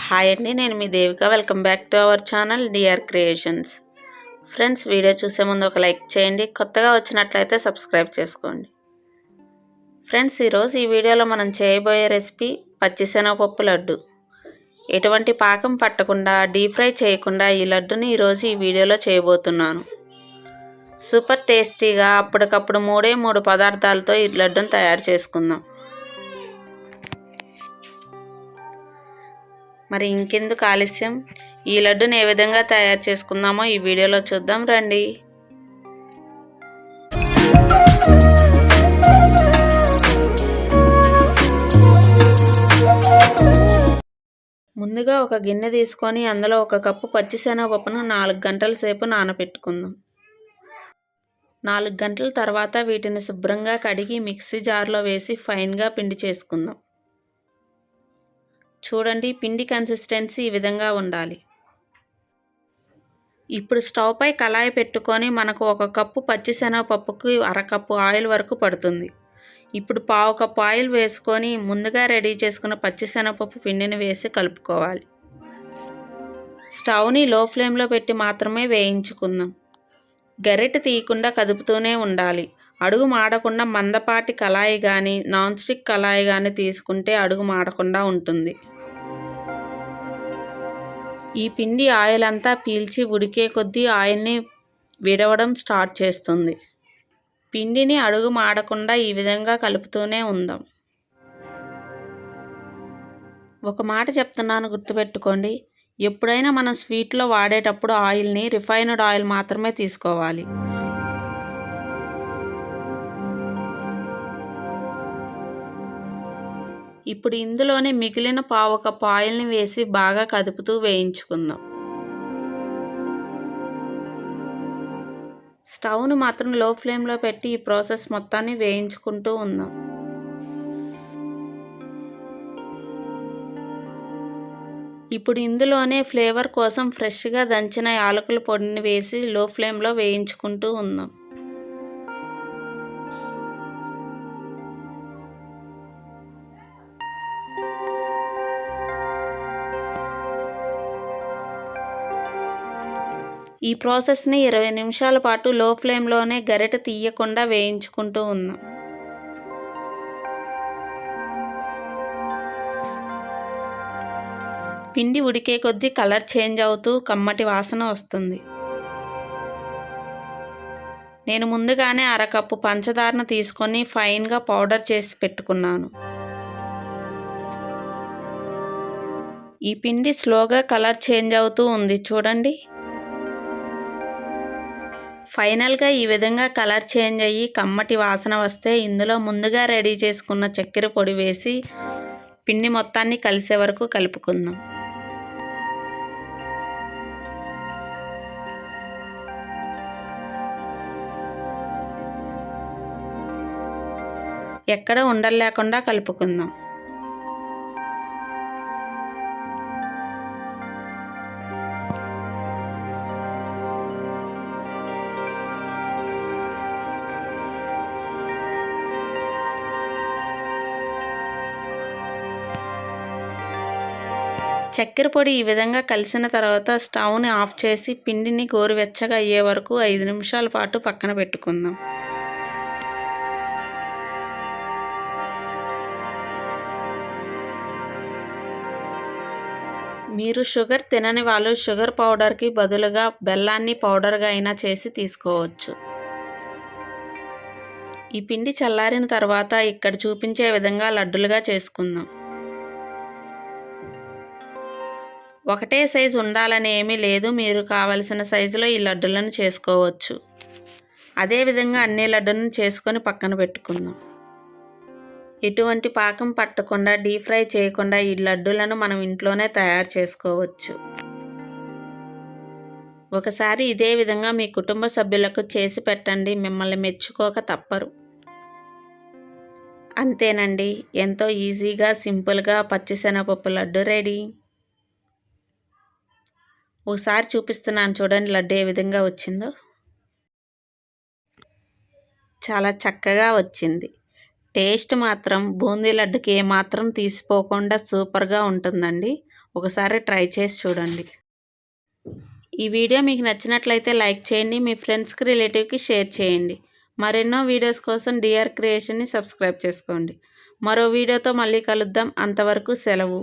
Hi అండి, నేను మీ Devika. Welcome back to our channel DR creations. Friends, video చూసే ముందు ఒక లైక్ చేయండి. కొత్తగా వచ్చినట్లయితే సబ్స్క్రైబ్ చేసుకోండి. ఫ్రెండ్స్, ఈరోజు ఈ వీడియోలో మనం చేయబోయే రెసిపీ పచ్చిశనగపప్పు లడ్డు. ఎటువంటి పాకం పట్టకుండా డీప్ ఫ్రై చేయకుండా ఈ లడ్డుని ఈరోజు ఈ వీడియోలో చేయబోతున్నాను. సూపర్ టేస్టీగా అప్పటికప్పుడు 3 పదార్థాలతో ఈ లడ్డును తయారు చేసుకుందాం. మరి ఇంకెందుకు ఆలస్యం, ఈ లడ్డుని ఏ విధంగా తయారు చేసుకుందామో ఈ వీడియోలో చూద్దాం రండి. ముందుగా ఒక గిన్నె తీసుకొని అందులో 1 కప్పు పచ్చిశనగపప్పును 4 గంటల సేపు నానబెట్టుకుందాం. 4 గంటల తర్వాత వీటిని శుభ్రంగా కడిగి మిక్సీ జార్లో వేసి ఫైన్గా పిండి చేసుకుందాం. చూడండి, పిండి కన్సిస్టెన్సీ ఈ విధంగా ఉండాలి. ఇప్పుడు స్టవ్ పై కళాయి పెట్టుకొని మనకు 1 కప్పు పచ్చిశనగపప్పుకి 1/2 కప్పు ఆయిల్ వరకు పడుతుంది. ఇప్పుడు 1/2 కప్పు ఆయిల్ వేసుకొని ముందుగా రెడీ చేసుకున్న పచ్చిశనగపప్పు పిండిని వేసి కలుపుకోవాలి. స్టవ్ని లో ఫ్లేమ్లో పెట్టి మాత్రమే వేయించుకుందాం. గరిటె తీయకుండా కదుపుతూనే ఉండాలి. అడుగు మాడకుండా మందపాటి కళాయి కానీ నాన్ స్టిక్ కళాయి కానీ తీసుకుంటే అడుగు మాడకుండా ఉంటుంది. ఈ పిండి ఆయిల్ అంతా పీల్చి ఉడికే కొద్దీ ఆయిల్ని విడవడం స్టార్ట్ చేస్తుంది. పిండిని అడుగు మాడకుండా ఈ విధంగా కలుపుతూనే ఉందాం. ఒక మాట చెప్తున్నాను, గుర్తుపెట్టుకోండి. ఎప్పుడైనా మనం స్వీట్లో వాడేటప్పుడు ఆయిల్ని రిఫైన్డ్ ఆయిల్ మాత్రమే తీసుకోవాలి. ఇప్పుడు ఇందులోనే మిగిలిన 1/2 కప్పు ఆయిల్ని వేసి బాగా కదుపుతూ వేయించుకుందాం. స్టవ్ను మాత్రం లో ఫ్లేమ్లో పెట్టి ఈ ప్రాసెస్ మొత్తాన్ని వేయించుకుంటూ ఉందాం. ఇప్పుడు ఇందులోనే ఫ్లేవర్ కోసం ఫ్రెష్గా దంచిన యాలకుల పొడిని వేసి లో ఫ్లేమ్లో వేయించుకుంటూ ఉందాం. ఈ ప్రాసెస్ని 20 నిమిషాల పాటు లో ఫ్లేమ్లోనే గరిటె తీయకుండా వేయించుకుంటూ ఉన్నాం. పిండి ఉడికే కొద్దీ కలర్ చేంజ్ అవుతూ కమ్మటి వాసన వస్తుంది. నేను ముందుగానే 1/2 కప్పు పంచదారను తీసుకొని ఫైన్గా పౌడర్ చేసి పెట్టుకున్నాను. ఈ పిండి స్లోగా కలర్ చేంజ్ అవుతూ ఉంది, చూడండి. ఫైనల్గా ఈ విధంగా కలర్ చేంజ్ అయ్యి కమ్మటి వాసన వస్తే ఇందులో ముందుగా రెడీ చేసుకున్న చక్కెర పొడి వేసి పిండి మొత్తాన్ని కలిసే వరకు కలుపుకుందాం. ఎక్కడ ఉండలు లేకుండా కలుపుకుందాం. చక్కెర పొడి ఈ విధంగా కలిసిన తర్వాత స్టవ్ని ఆఫ్ చేసి పిండిని గోరువెచ్చగా అయ్యే వరకు 5 నిమిషాల పాటు పక్కన పెట్టుకుందాం. మీరు షుగర్ తినని వాళ్ళు షుగర్ పౌడర్కి బదులుగా బెల్లాన్ని పౌడర్గా అయినా చేసి తీసుకోవచ్చు. ఈ పిండి చల్లారిన తర్వాత ఇక్కడ చూపించే విధంగా లడ్డులుగా చేసుకుందాం. ఒకటే సైజు ఉండాలని ఏమీ లేదు, మీరు కావలసిన సైజులో ఈ లడ్డులను చేసుకోవచ్చు. అదేవిధంగా అన్ని లడ్డులను చేసుకొని పక్కన పెట్టుకుందాం. ఎటువంటి పాకం పట్టకుండా డీప్ ఫ్రై చేయకుండా ఈ లడ్డులను మనం ఇంట్లోనే తయారు చేసుకోవచ్చు. ఒకసారి ఇదే విధంగా మీ కుటుంబ సభ్యులకు చేసి పెట్టండి, మిమ్మల్ని మెచ్చుకోక తప్పరు. అంతేనండి, ఎంతో ఈజీగా సింపుల్గా పచ్చిశనగపప్పు లడ్డు రెడీ. ఒకసారి చూపిస్తున్నాను, చూడండి లడ్డు ఏ విధంగా వచ్చిందో. చాలా చక్కగా వచ్చింది. టేస్ట్ మాత్రం బూందీ లడ్డుకి ఏమాత్రం తీసిపోకుండా సూపర్గా ఉంటుందండి. ఒకసారి ట్రై చేసి చూడండి. ఈ వీడియో మీకు నచ్చినట్లయితే లైక్ చేయండి, మీ ఫ్రెండ్స్కి రిలేటివ్కి షేర్ చేయండి. మరెన్నో వీడియోస్ కోసం డిఆర్ క్రియేషన్ని సబ్స్క్రైబ్ చేసుకోండి. మరో వీడియోతో మళ్ళీ కలుద్దాం. అంతవరకు సెలవు.